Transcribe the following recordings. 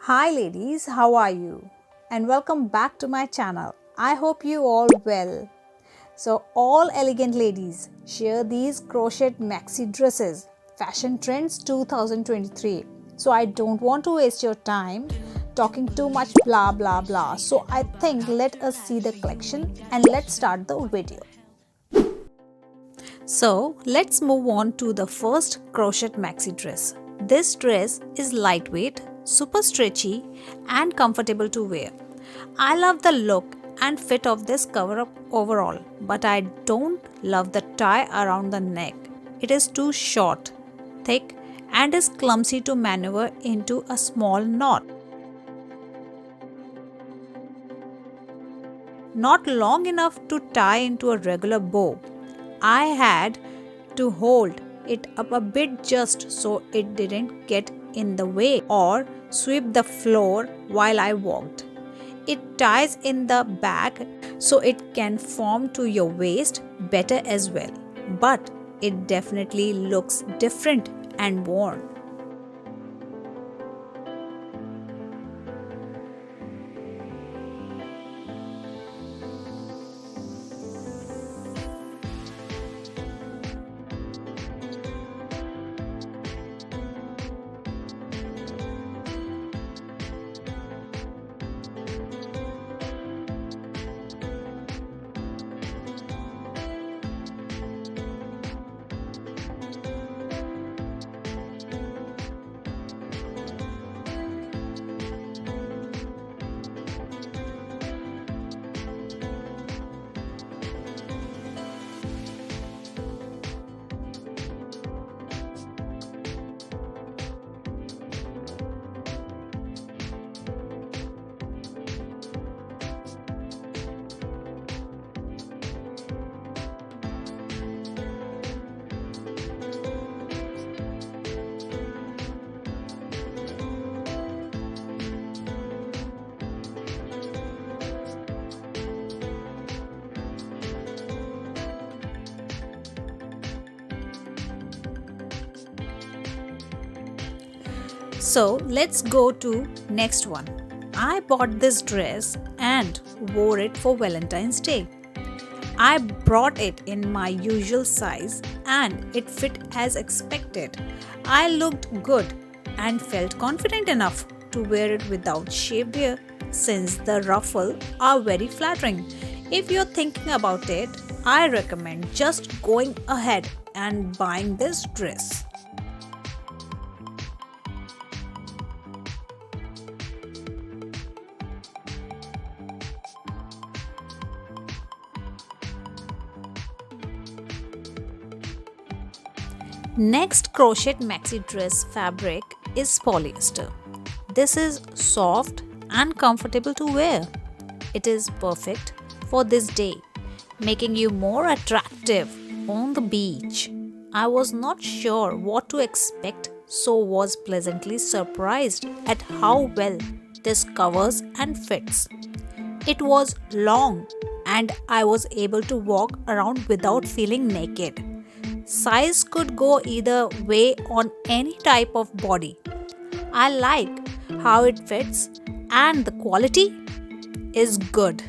Hi ladies, how are you? And welcome back to my channel. I hope you all well. So all elegant ladies, share these crochet maxi dresses, Fashion Trends 2023. So I don't want to waste your time talking too much blah blah blah. So I think let us see the collection and let's start the video. So let's move on to the first crochet maxi dress. This dress is lightweight, super stretchy and comfortable to wear. I love the look and fit of this cover up overall, but I don't love the tie around the neck. It is too short, thick and is clumsy to maneuver into a small knot. Not long enough to tie into a regular bow. I had to hold it up a bit just so it didn't get in the way or sweep the floor while I walked. It ties in the back so it can form to your waist better as well, but it definitely looks different and worn. So let's go to next one. I bought this dress and wore it for Valentine's Day. I brought it in my usual size and it fit as expected. I looked good and felt confident enough to wear it without shaved hair since the ruffles are very flattering. If you're thinking about it, I recommend just going ahead and buying this dress. Next crochet maxi dress fabric is polyester. This is soft and comfortable to wear. It is perfect for this day, making you more attractive on the beach. I was not sure what to expect, so was pleasantly surprised at how well this covers and fits. It was long and I was able to walk around without feeling naked. Size could go either way on any type of body. I like how it fits and the quality is good.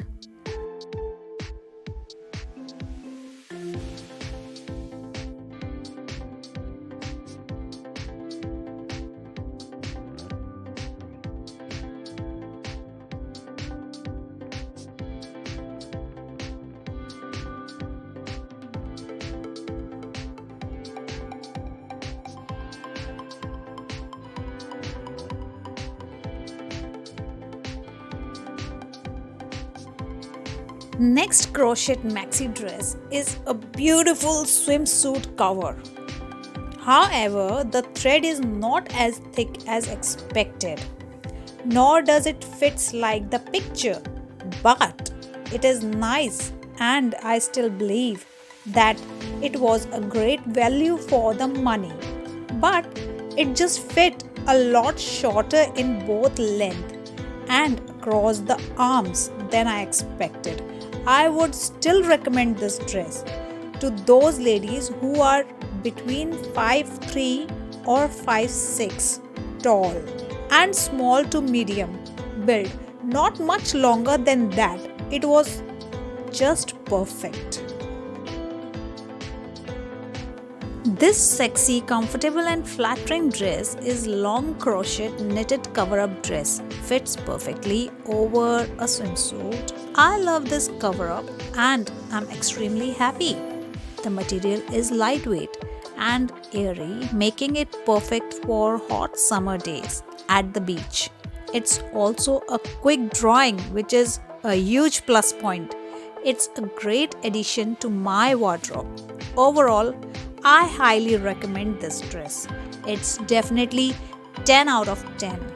Next crochet maxi dress is a beautiful swimsuit cover. However, the thread is not as thick as expected, nor does it fit like the picture, but it is nice and I still believe that it was a great value for the money. But it just fit a lot shorter in both length and across the arms than I expected. I would still recommend this dress to those ladies who are between 5'3" or 5'6" tall. and small to medium build, not much longer than that. It was just perfect. This sexy, comfortable and flattering dress is long crochet knitted cover-up dress. Fits perfectly over a swimsuit. I love this cover-up and I'm extremely happy. The material is lightweight and airy, making it perfect for hot summer days at the beach. It's also a quick drawing, which is a huge plus point. It's a great addition to my wardrobe. Overall, I highly recommend this dress. It's definitely 10 out of 10.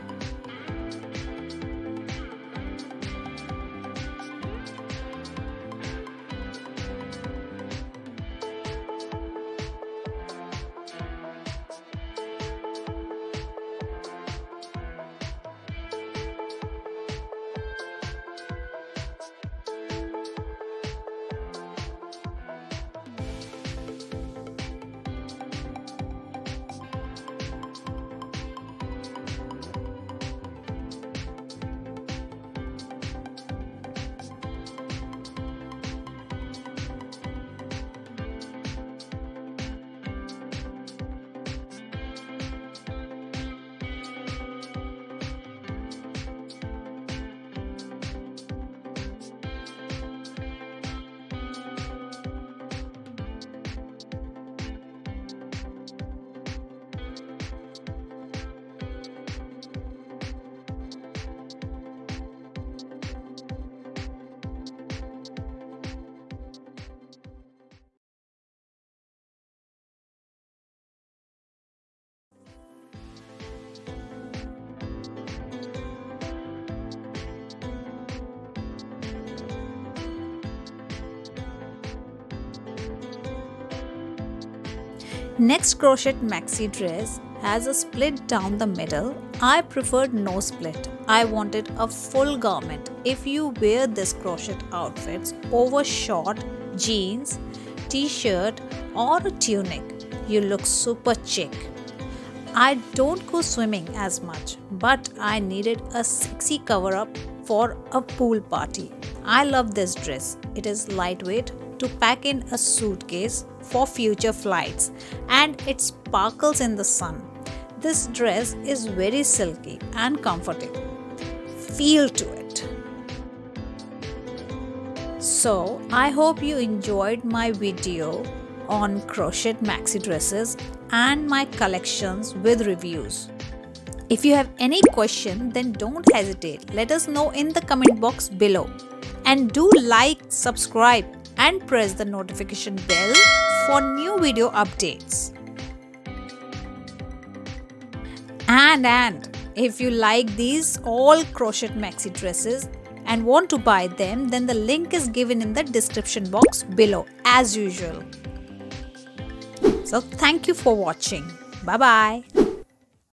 Next crochet maxi dress has a split down the middle. I preferred no split. I wanted a full garment. If you wear this crochet outfits over short jeans, t-shirt or a tunic, you look super chic. I don't go swimming as much, but I needed a sexy cover up for a pool party. I love this dress. It is lightweight to pack in a suitcase for future flights and it sparkles in the sun. This dress is very silky and comfortable. Feel to it. So, I hope you enjoyed my video on crochet maxi dresses and my collections with reviews. If you have any question, then don't hesitate. Let us know in the comment box below. And do like, subscribe and press the notification bell for new video updates. And if you like these all crochet maxi dresses and want to buy them, then the link is given in the description box below as usual. So thank you for watching. Bye bye.